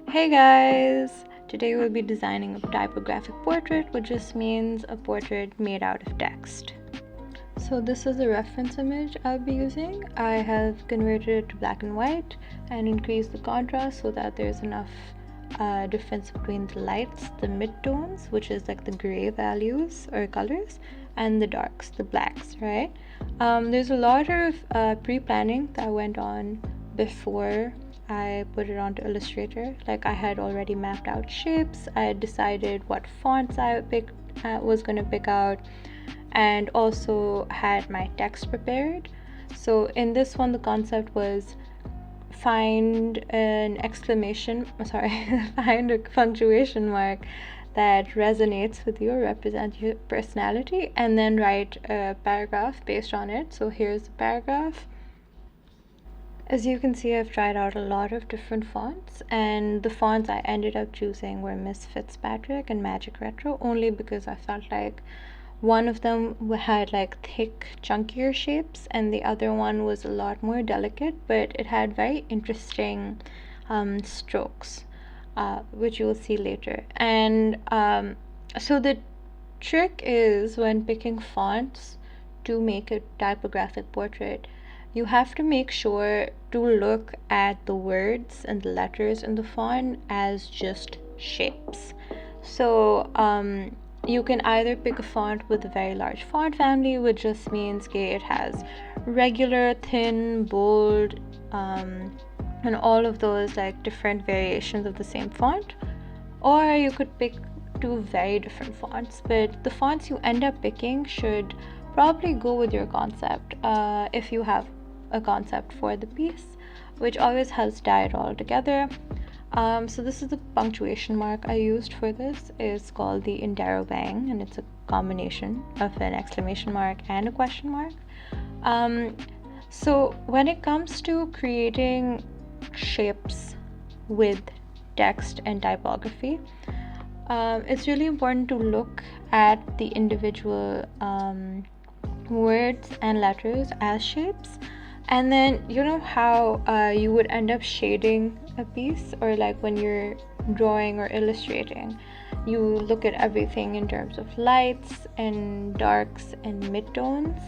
Hey guys! Today we'll be designing a typographic portrait, which just means a portrait made out of text. So this is the reference image I'll be using. I have converted it to black and white and increased the contrast so that there's enough difference between the lights, the midtones, which is like the gray values or colors, and the darks, the blacks, right? There's a lot of pre-planning that went on before I put it onto Illustrator. Like I had already mapped out shapes, I had decided what fonts I was going to pick out, and also had my text prepared. So in this one, the concept was find an find a punctuation mark that resonates with you or represents your personality, and then write a paragraph based on it. So here's the paragraph. As you can see, I've tried out a lot of different fonts, and the fonts I ended up choosing were Miss Fitzpatrick and Magic Retro, only because I felt like one of them had like thick, chunkier shapes, and the other one was a lot more delicate, but it had very interesting strokes, which you will see later. And so the trick is, when picking fonts to make a typographic portrait, you have to make sure to look at the words and the letters in the font as just shapes. So you can either pick a font with a very large font family, which just means it has regular, thin, bold, and all of those like different variations of the same font, or you could pick two very different fonts, but the fonts you end up picking should probably go with your concept, if you have a concept for the piece, which always helps tie it all together. So this is the punctuation mark I used for this. It's called the interrobang, and it's a combination of an exclamation mark and a question mark. So when it comes to creating shapes with text and typography, it's really important to look at the individual words and letters as shapes. And then you know how you would end up shading a piece, or like when you're drawing or illustrating, you look at everything in terms of lights and darks and midtones.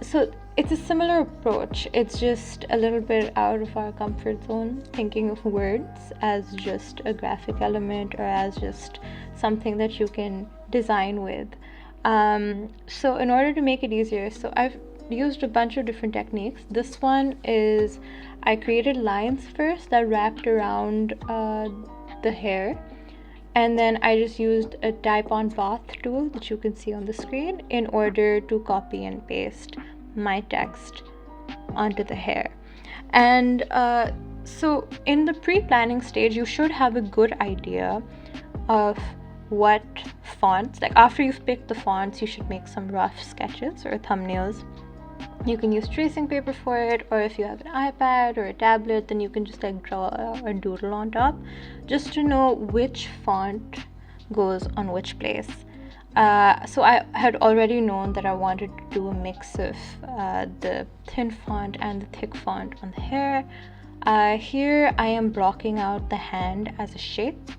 So it's a similar approach. It's just a little bit out of our comfort zone, thinking of words as just a graphic element or as just something that you can design with. So in order to make it easier, so I've used a bunch of different techniques. This one is, I created lines first that wrapped around the hair, and then I just used a type on path tool that you can see on the screen in order to copy and paste my text onto the hair. And so in the pre-planning stage, you should have a good idea of what fonts, like after you've picked the fonts, you should make some rough sketches or thumbnails. You can use tracing paper for it, or if you have an iPad or a tablet, then you can just like draw a doodle on top, just to know which font goes on which place. So I had already known that I wanted to do a mix of the thin font and the thick font on the hair. Here I am blocking out the hand as a shape,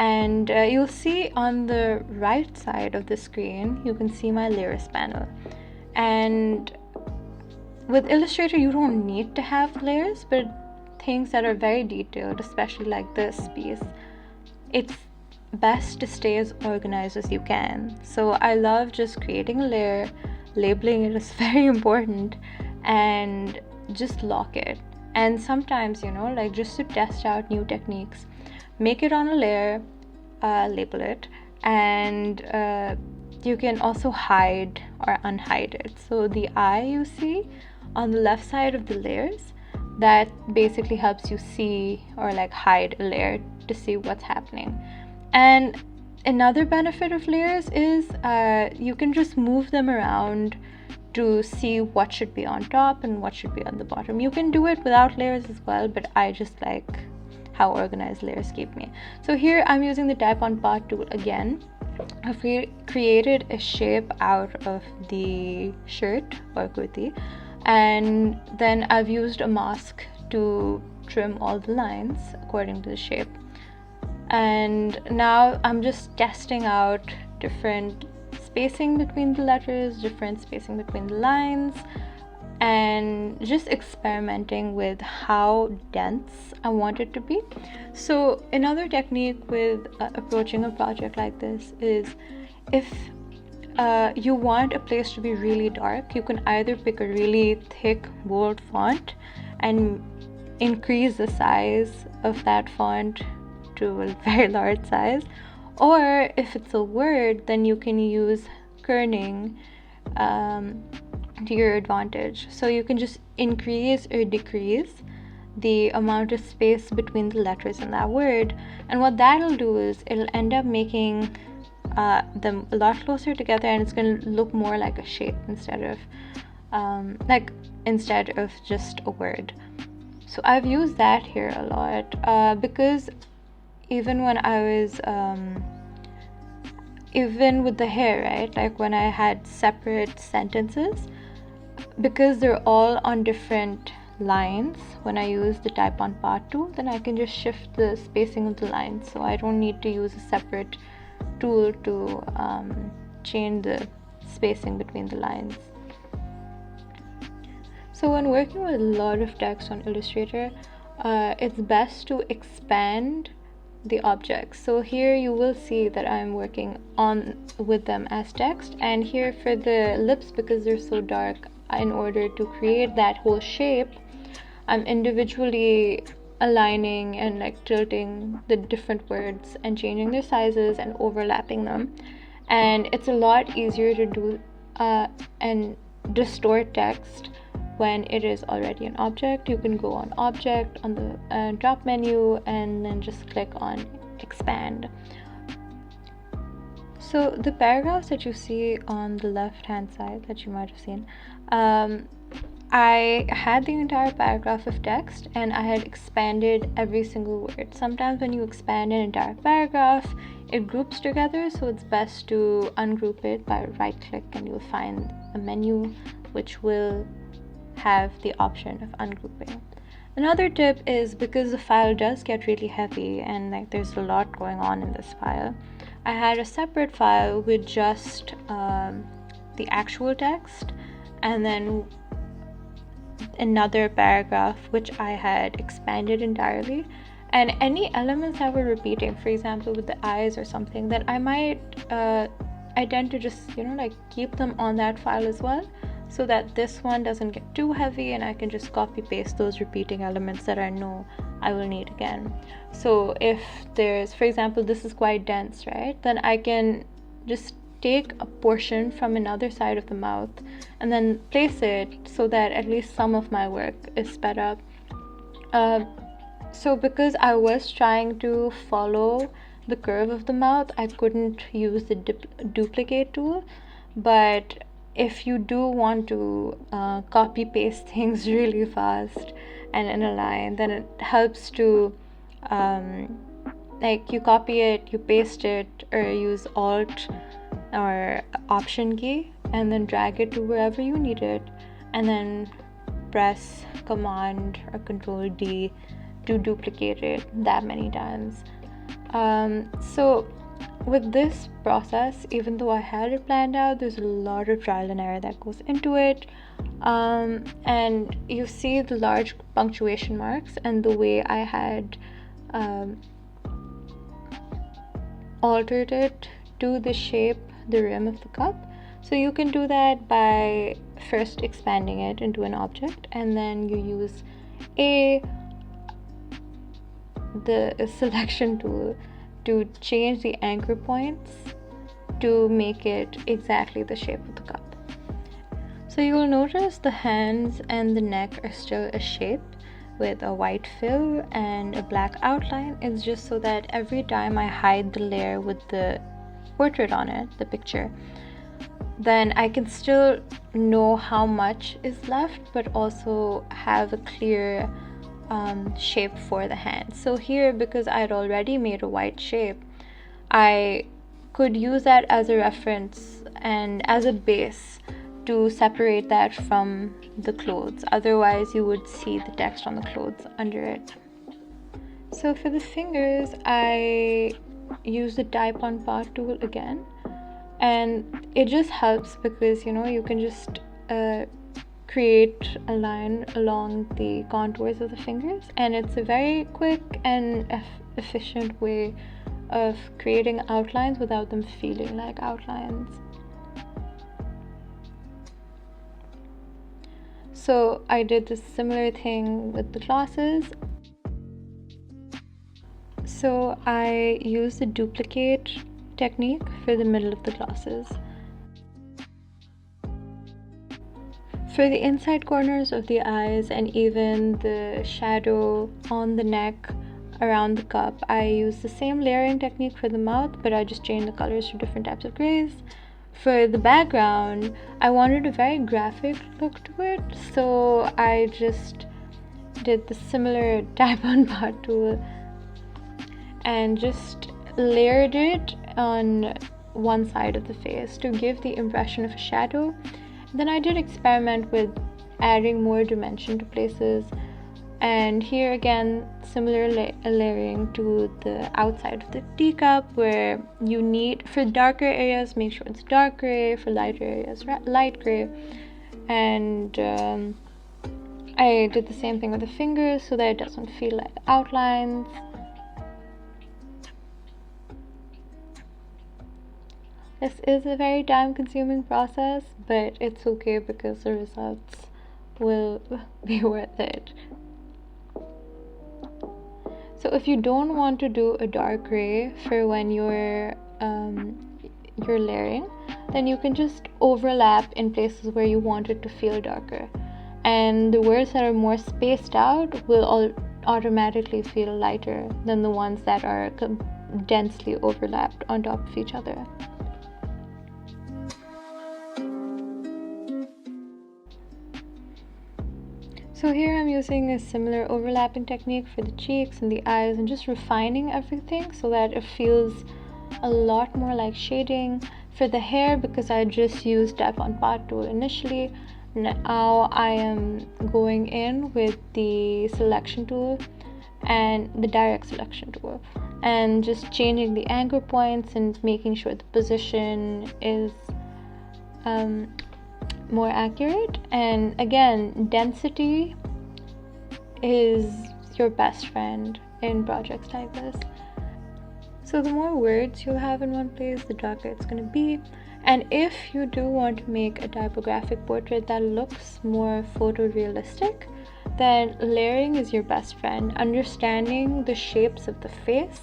and you'll see on the right side of the screen, you can see my layers panel. And with Illustrator, you don't need to have layers, but things that are very detailed, especially like this piece, it's best to stay as organized as you can. So I love just creating a layer, labeling it is very important, and just lock it. And sometimes, you know, like just to test out new techniques, make it on a layer, label it, and you can also hide or unhide it. So the eye you see on the left side of the layers, that basically helps you see or like hide a layer to see what's happening. And another benefit of layers is you can just move them around to see what should be on top and what should be on the bottom. You can do it without layers as well, but I just like how organized layers keep me. So here I'm using the type on path tool again. I've created a shape out of the shirt or kurti, and then I've used a mask to trim all the lines according to the shape. And now I'm just testing out different spacing between the letters, different spacing between the lines, and just experimenting with how dense I want it to be. So another technique with approaching a project like this is, if you want a place to be really dark, you can either pick a really thick bold font and increase the size of that font to a very large size, or if it's a word, then you can use kerning to your advantage. So you can just increase or decrease the amount of space between the letters in that word, and what that'll do is it'll end up making them a lot closer together, and it's going to look more like a shape instead of just a word. So I've used that here a lot because even when I was even with the hair, right, like when I had separate sentences, because they're all on different lines, when I use the type on part tool, then I can just shift the spacing of the lines, so I don't need to use a separate tool to change the spacing between the lines. So when working with a lot of text on Illustrator, it's best to expand the objects. So here you will see that I'm working with them as text, and here for the lips, because they're so dark, in order to create that whole shape, I'm individually aligning and like tilting the different words and changing their sizes and overlapping them. And it's a lot easier to do and distort text when it is already an object. You can go on object on the drop menu and then just click on expand. So the paragraphs that you see on the left hand side that you might have seen, I had the entire paragraph of text and I had expanded every single word. Sometimes when you expand an entire paragraph, it groups together, so it's best to ungroup it by right click, and you'll find a menu which will have the option of ungrouping. Another tip is, because the file does get really heavy and like there's a lot going on in this file, I had a separate file with just the actual text, and then another paragraph which I had expanded entirely, and any elements that were repeating, for example with the eyes or something, that I tend to just keep them on that file as well, so that this one doesn't get too heavy and I can just copy paste those repeating elements that I know I will need again. So if there's, for example, this is quite dense, right, then I can just take a portion from another side of the mouth and then place it so that at least some of my work is sped up. So because I was trying to follow the curve of the mouth, I couldn't use the duplicate tool, but if you do want to copy paste things really fast and in a line, then it helps to you copy it, you paste it, or use Alt or Option key and then drag it to wherever you need it, and then press Command or Control D to duplicate it that many times. So with this process, even though I had it planned out, there's a lot of trial and error that goes into it. And you see the large punctuation marks and the way I had altered it to the shape, the rim of the cup. So you can do that by first expanding it into an object, and then you use the selection tool to change the anchor points to make it exactly the shape of the cup. So you will notice the hands and the neck are still a shape with a white fill and a black outline. It's just so that every time I hide the layer with the portrait on it, the picture, then I can still know how much is left, but also have a clear shape for the hand. So here, because I'd already made a white shape, I could use that as a reference and as a base to separate that from the clothes. Otherwise you would see the text on the clothes under it. So for the fingers, I use the type on part tool again, and it just helps because you can just create a line along the contours of the fingers, and it's a very quick and efficient way of creating outlines without them feeling like outlines. So I did this similar thing with the glosses. So I used the duplicate technique for the middle of the glosses. For the inside corners of the eyes and even the shadow on the neck around the cup, I used the same layering technique for the mouth, but I just changed the colors to different types of grays. For the background, I wanted a very graphic look to it, so I just did the similar type on part tool and just layered it on one side of the face to give the impression of a shadow. Then I did experiment with adding more dimension to places, and here again similar layering to the outside of the teacup, where you need, for darker areas, make sure it's dark gray, for lighter areas light gray. And I did the same thing with the fingers so that it doesn't feel like outlines. This is a very time-consuming process, but it's okay because the results will be worth it. So if you don't want to do a dark gray for when you're layering, then you can just overlap in places where you want it to feel darker, and the words that are more spaced out will automatically feel lighter than the ones that are densely overlapped on top of each other. So here I'm using a similar overlapping technique for the cheeks and the eyes, and just refining everything so that it feels a lot more like shading. For the hair, because I just used type on part tool initially, now I am going in with the selection tool and the direct selection tool, and just changing the anchor points and making sure the position is more accurate. And again, density is your best friend in projects like this. So the more words you have in one place, the darker it's going to be. And if you do want to make a typographic portrait that looks more photorealistic, then layering is your best friend. Understanding the shapes of the face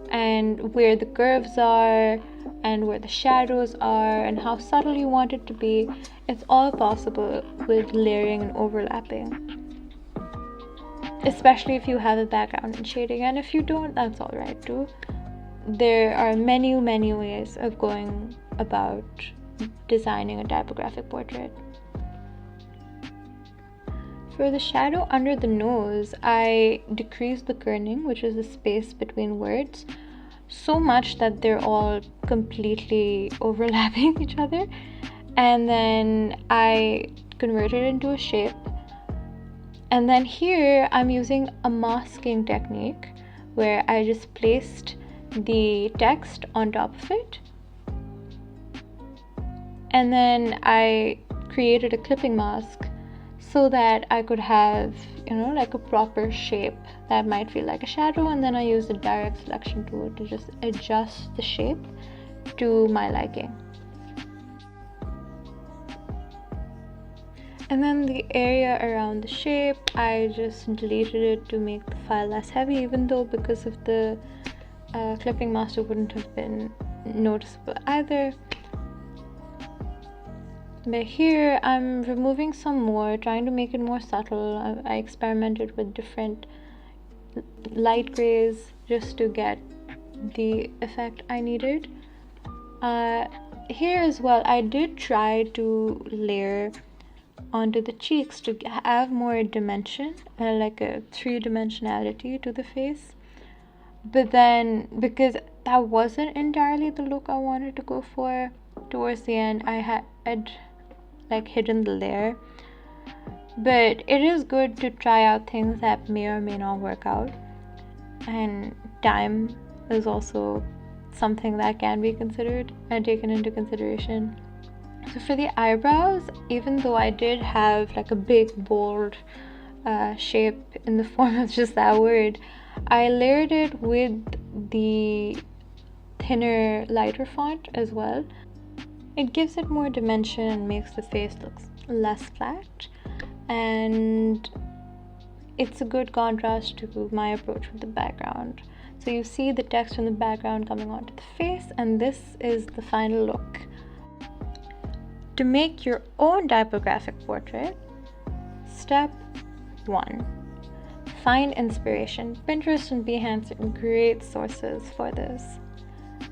and where the curves are and where the shadows are and how subtle you want it to be, it's all possible with layering and overlapping, especially if you have a background in shading. And if you don't, that's all right too. There are many ways of going about designing a typographic portrait. For the shadow under the nose, I decreased the kerning, which is the space between words, so much that they're all completely overlapping each other. And then I converted it into a shape. And then here I'm using a masking technique where I just placed the text on top of it. And then I created a clipping mask so that I could have, like a proper shape that might feel like a shadow. And then I used the direct selection tool to just adjust the shape to my liking. And then the area around the shape, I just deleted it to make the file less heavy, even though because of the clipping mask it wouldn't have been noticeable either. But here I'm removing some more, trying to make it more subtle. I experimented with different light grays just to get the effect I needed. Here as well, I did try to layer onto the cheeks to have more dimension, like a three-dimensionality to the face. But then, because that wasn't entirely the look I wanted to go for, towards the end I had like hidden the layer. But it is good to try out things that may or may not work out. and time is also something that can be considered and taken into consideration. So for the eyebrows, even though I did have like a big bold shape in the form of just that word, I layered it with the thinner, lighter font as well. It gives it more dimension and makes the face look less flat, and it's a good contrast to my approach with the background. So you see the text from the background coming onto the face, and this is the final look. To make your own typographic portrait, step 1. Find inspiration. Pinterest and Behance are great sources for this.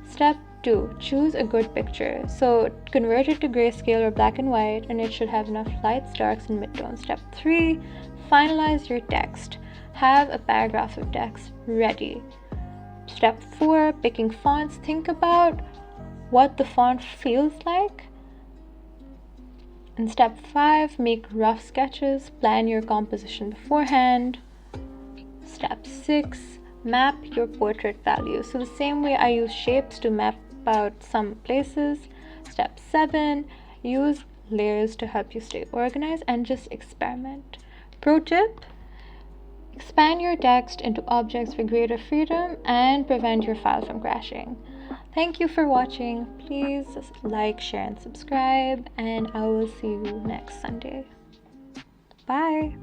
Step 2. Choose a good picture. So convert it to grayscale or black and white, and it should have enough lights, darks, and midtones. Step 3. Finalize your text. Have a paragraph of text ready. Step 4. Picking fonts. Think about what the font feels like. And step 5. Make rough sketches. Plan your composition beforehand. Step 6. Map your portrait values. So the same way I use shapes to map out some places. Step 7. Use layers to help you stay organized and just experiment. Pro tip: expand your text into objects for greater freedom and prevent your file from crashing. Thank you for watching. Please like, share, and subscribe, and I will see you next Sunday. Bye.